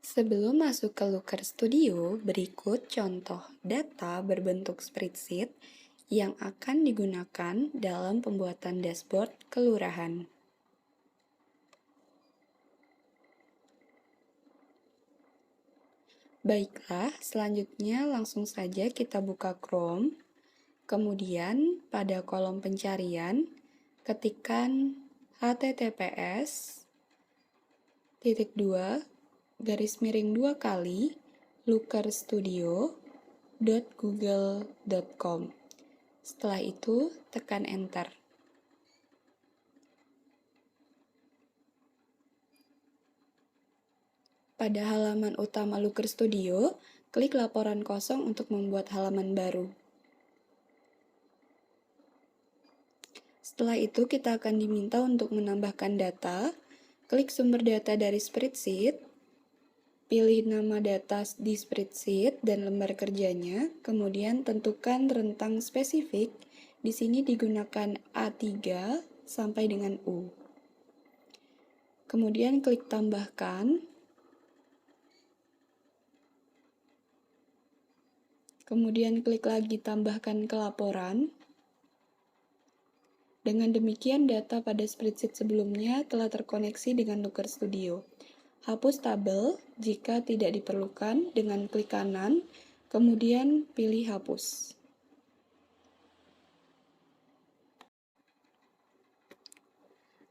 Sebelum masuk ke Looker Studio, berikut contoh data berbentuk spreadsheet yang akan digunakan dalam pembuatan dashboard kelurahan. Baiklah, selanjutnya langsung saja kita buka Chrome. Kemudian pada kolom pencarian, ketikkan https://2 lookerstudio.google.com. Setelah itu, tekan Enter. Pada halaman utama Looker Studio, klik laporan kosong untuk membuat halaman baru. Setelah itu, kita akan diminta untuk menambahkan data. Klik sumber data dari spreadsheet, pilih nama data di spreadsheet dan lembar kerjanya, kemudian tentukan rentang spesifik. Di sini digunakan A3 sampai dengan U. Kemudian klik tambahkan. Kemudian klik lagi tambahkan ke laporan. Dengan demikian, data pada spreadsheet sebelumnya telah terkoneksi dengan Looker Studio. Hapus tabel jika tidak diperlukan dengan klik kanan, kemudian pilih hapus.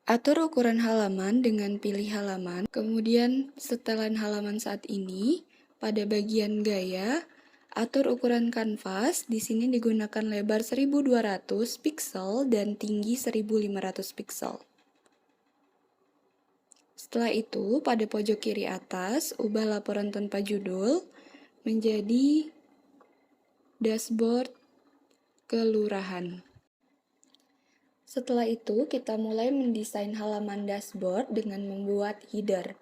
Atur ukuran halaman dengan pilih halaman, kemudian setelan halaman saat ini, pada bagian gaya, atur ukuran kanvas. Di sini digunakan lebar 1200 piksel dan tinggi 1500 piksel. Setelah itu, pada pojok kiri atas, ubah laporan tanpa judul menjadi dashboard kelurahan. Setelah itu, kita mulai mendesain halaman dashboard dengan membuat header.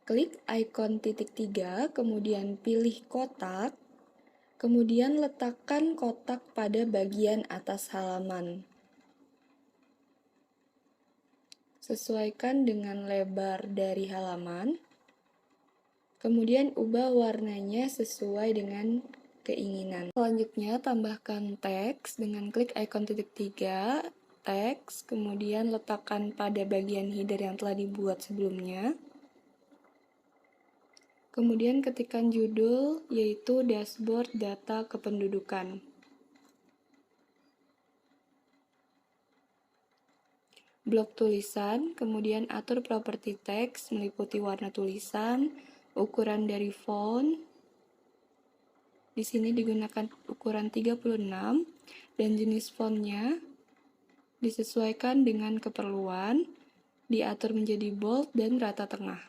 Klik ikon titik 3, kemudian pilih kotak, kemudian letakkan kotak pada bagian atas halaman. Sesuaikan dengan lebar dari halaman, kemudian ubah warnanya sesuai dengan keinginan. Selanjutnya, tambahkan teks dengan klik ikon titik 3, teks, kemudian letakkan pada bagian header yang telah dibuat sebelumnya. Kemudian ketikkan judul, yaitu dashboard data kependudukan. Blok tulisan, kemudian atur properti teks meliputi warna tulisan, ukuran dari font. Di sini digunakan ukuran 36 dan jenis fontnya disesuaikan dengan keperluan, diatur menjadi bold dan rata tengah.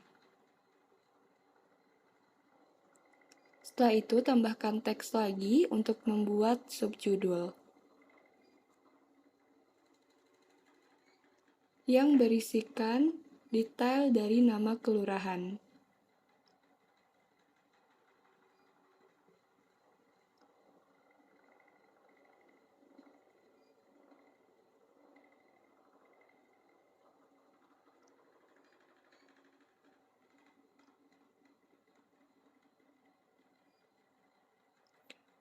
Setelah itu, tambahkan teks lagi untuk membuat subjudul yang berisikan detail dari nama kelurahan.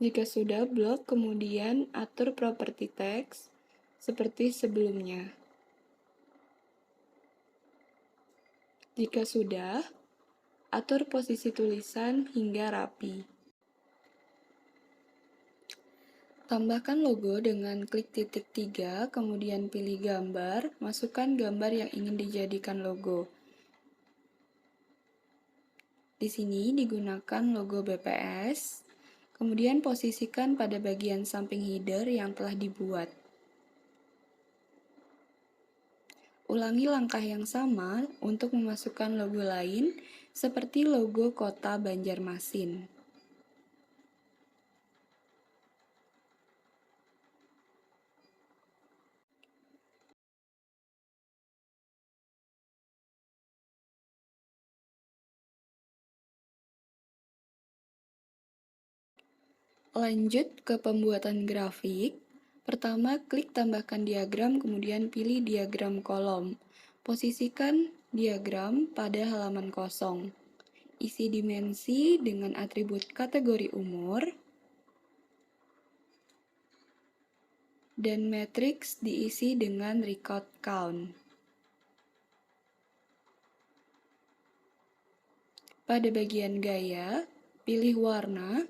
Jika sudah blok, kemudian atur properti teks seperti sebelumnya. Jika sudah, atur posisi tulisan hingga rapi. Tambahkan logo dengan klik titik 3, kemudian pilih gambar, masukkan gambar yang ingin dijadikan logo. Di sini digunakan logo BPS, kemudian posisikan pada bagian samping header yang telah dibuat. Ulangi langkah yang sama untuk memasukkan logo lain, seperti logo Kota Banjarmasin. Lanjut ke pembuatan grafik. Pertama, klik tambahkan diagram, kemudian pilih diagram kolom. Posisikan diagram pada halaman kosong. isi dimensi dengan atribut kategori umur, dan matriks diisi dengan record count. Pada bagian gaya, pilih warna,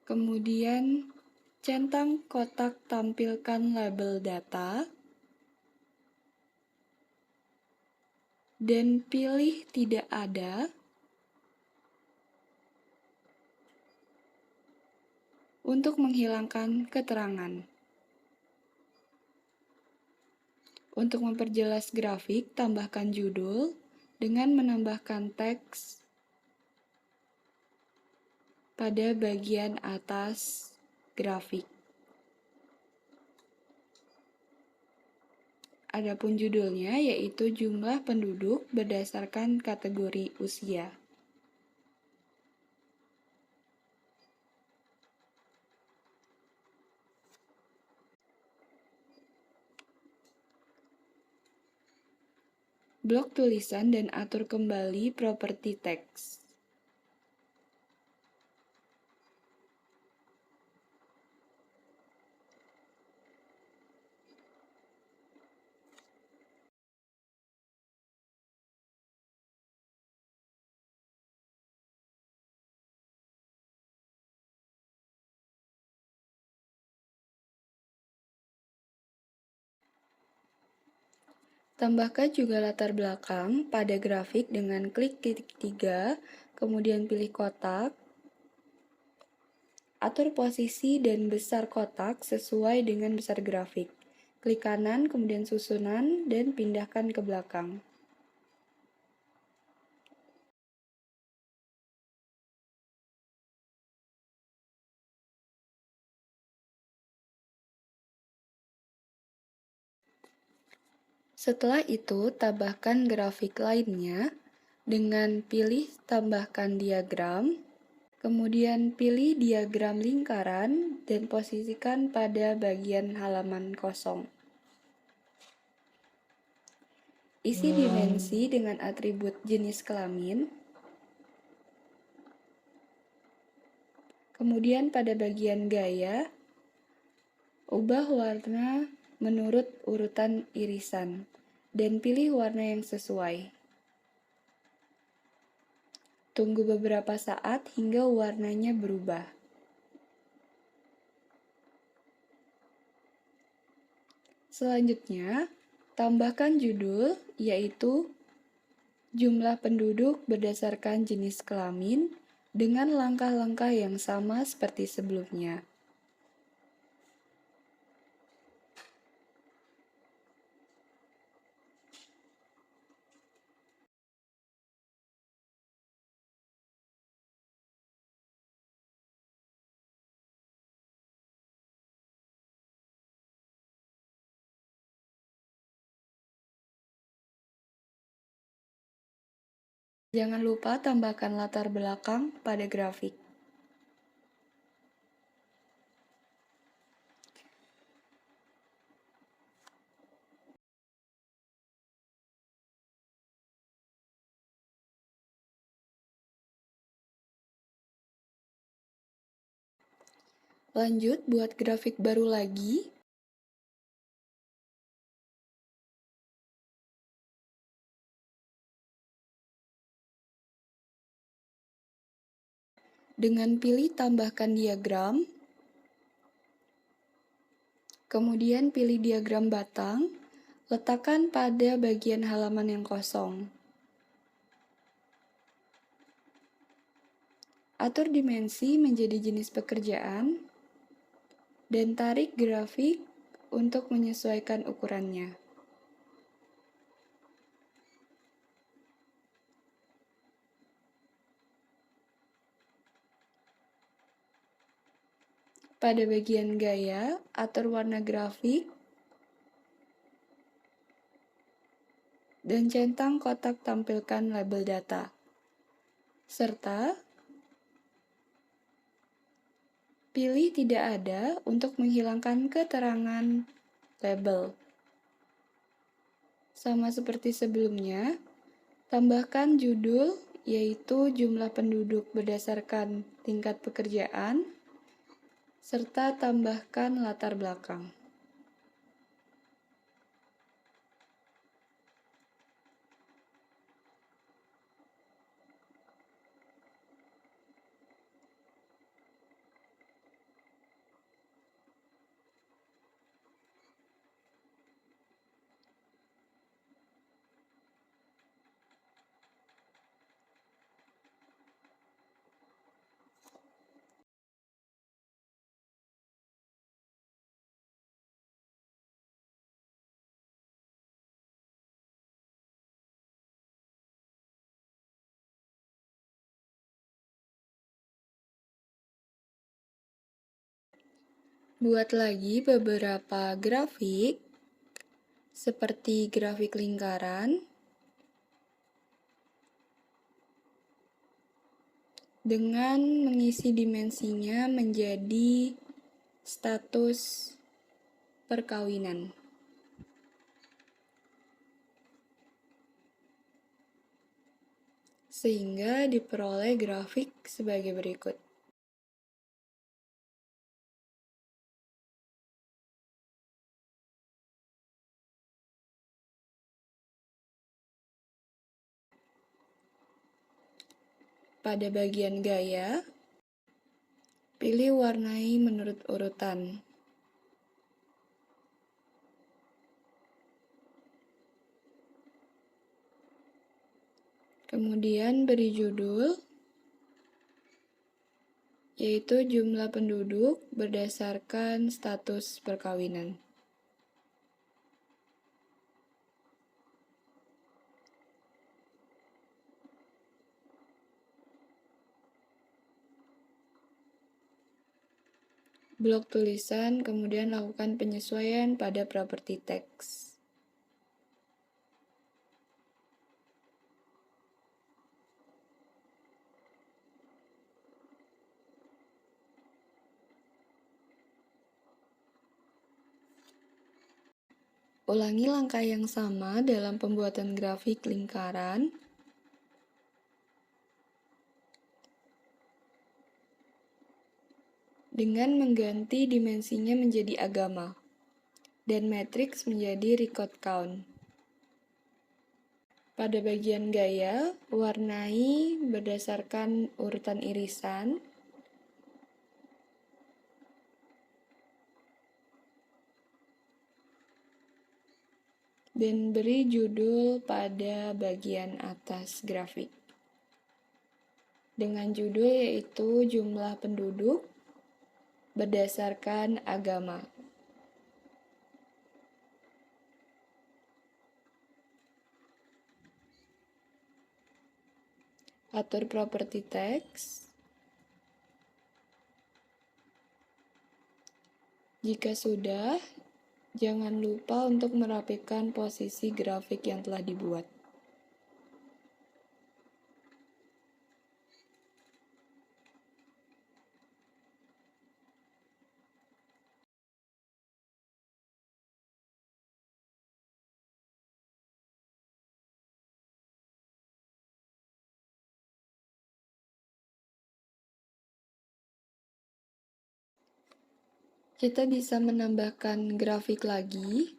kemudian centang kotak tampilkan label data, dan pilih tidak ada untuk menghilangkan keterangan. Untuk memperjelas grafik, tambahkan judul dengan menambahkan teks pada bagian atas grafik. Adapun judulnya yaitu jumlah penduduk berdasarkan kategori usia. Blok tulisan dan atur kembali properti teks. Tambahkan juga latar belakang pada grafik dengan klik titik 3, kemudian pilih kotak. Atur posisi dan besar kotak sesuai dengan besar grafik. Klik kanan, kemudian susunan, dan pindahkan ke belakang. Setelah itu, tambahkan grafik lainnya dengan pilih tambahkan diagram, kemudian pilih diagram lingkaran dan posisikan pada bagian halaman kosong. Isi dimensi dengan atribut jenis kelamin, kemudian pada bagian gaya, ubah warna menurut urutan irisan, dan pilih warna yang sesuai. Tunggu beberapa saat hingga warnanya berubah. Selanjutnya, tambahkan judul, yaitu jumlah penduduk berdasarkan jenis kelamin dengan langkah-langkah yang sama seperti sebelumnya. Jangan lupa tambahkan latar belakang pada grafik. Lanjut, buat grafik baru lagi. Dengan pilih tambahkan diagram, kemudian pilih diagram batang, letakkan pada bagian halaman yang kosong. Atur dimensi menjadi jenis pekerjaan, dan tarik grafik untuk menyesuaikan ukurannya. Pada bagian gaya, atur warna grafik, dan centang kotak tampilkan label data, serta pilih tidak ada untuk menghilangkan keterangan label. Sama seperti sebelumnya, Tambahkan judul, yaitu jumlah penduduk berdasarkan tingkat pekerjaan, serta tambahkan latar belakang. Buat lagi beberapa grafik, seperti grafik lingkaran, dengan mengisi dimensinya menjadi status perkawinan. Sehingga diperoleh grafik sebagai berikut. Pada bagian gaya, pilih warnai menurut urutan. Kemudian beri judul, yaitu jumlah penduduk berdasarkan status perkawinan. Blok tulisan, kemudian lakukan penyesuaian pada properti teks. Ulangi langkah yang sama dalam pembuatan grafik lingkaran. Dengan mengganti dimensinya menjadi agama, dan matriks menjadi record count. Pada bagian gaya, warnai berdasarkan urutan irisan, dan beri judul pada bagian atas grafik. Dengan judul yaitu jumlah penduduk berdasarkan agama. Atur properti teks. Jika sudah, jangan lupa untuk merapikan posisi grafik yang telah dibuat. Kita bisa menambahkan grafik lagi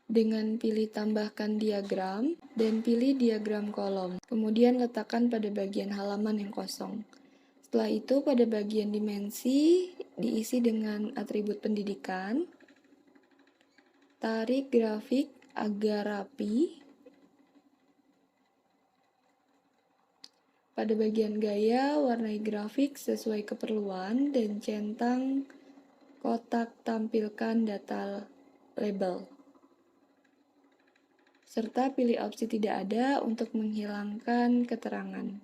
dengan pilih tambahkan diagram dan pilih diagram kolom. Kemudian letakkan pada bagian halaman yang kosong. Setelah itu pada bagian dimensi diisi dengan atribut pendidikan. Tarik grafik agar rapi. Pada bagian gaya, warnai grafik sesuai keperluan dan centang kotak tampilkan data label. Serta pilih opsi tidak ada untuk menghilangkan keterangan.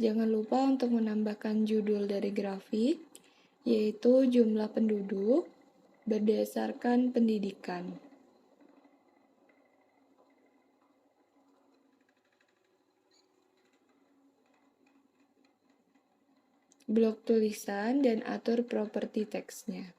Jangan lupa untuk menambahkan judul dari grafik, yaitu jumlah penduduk berdasarkan pendidikan. Blok tulisan dan atur properti teksnya.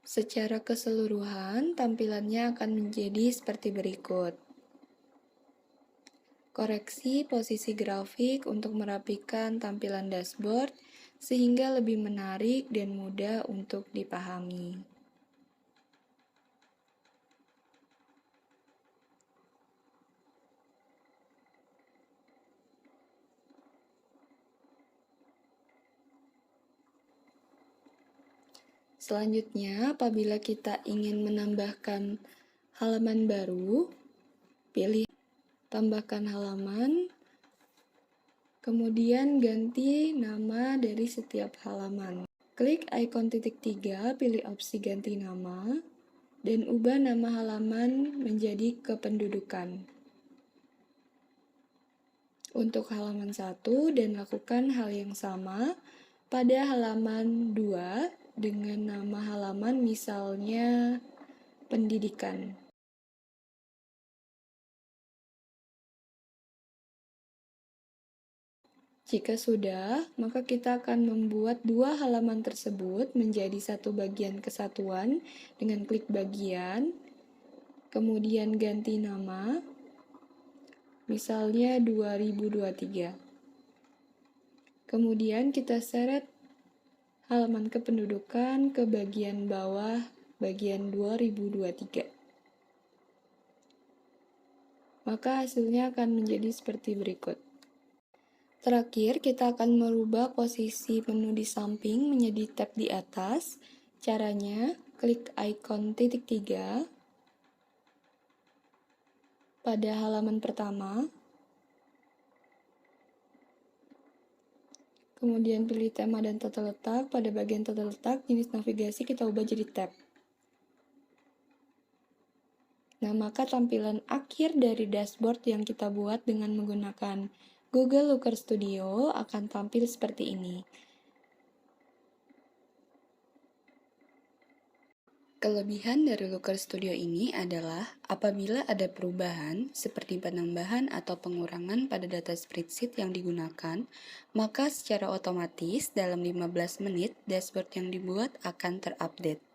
Secara keseluruhan, tampilannya akan menjadi seperti berikut. Koreksi posisi grafik untuk merapikan tampilan dashboard sehingga lebih menarik dan mudah untuk dipahami. Selanjutnya, apabila kita ingin menambahkan halaman baru, pilih tambahkan halaman, kemudian ganti nama dari setiap halaman. Klik ikon titik 3, pilih opsi ganti nama, dan ubah nama halaman menjadi kependudukan. Untuk halaman 1 dan lakukan hal yang sama pada halaman 2 dengan nama halaman misalnya pendidikan. Jika sudah, maka kita akan membuat dua halaman tersebut menjadi satu bagian kesatuan dengan klik bagian, kemudian ganti nama, misalnya 2023. Kemudian kita seret halaman kependudukan ke bagian bawah, bagian 2023. Maka hasilnya akan menjadi seperti berikut. Terakhir, kita akan merubah posisi menu di samping menjadi tab di atas. Caranya, klik ikon titik 3 pada halaman pertama. Kemudian pilih tema dan tata letak. Pada bagian tata letak, jenis navigasi kita ubah jadi tab. Nah, maka tampilan akhir dari dashboard yang kita buat dengan menggunakan Google Looker Studio akan tampil seperti ini. Kelebihan dari Looker Studio ini adalah apabila ada perubahan seperti penambahan atau pengurangan pada data spreadsheet yang digunakan, maka secara otomatis dalam 15 menit dashboard yang dibuat akan terupdate.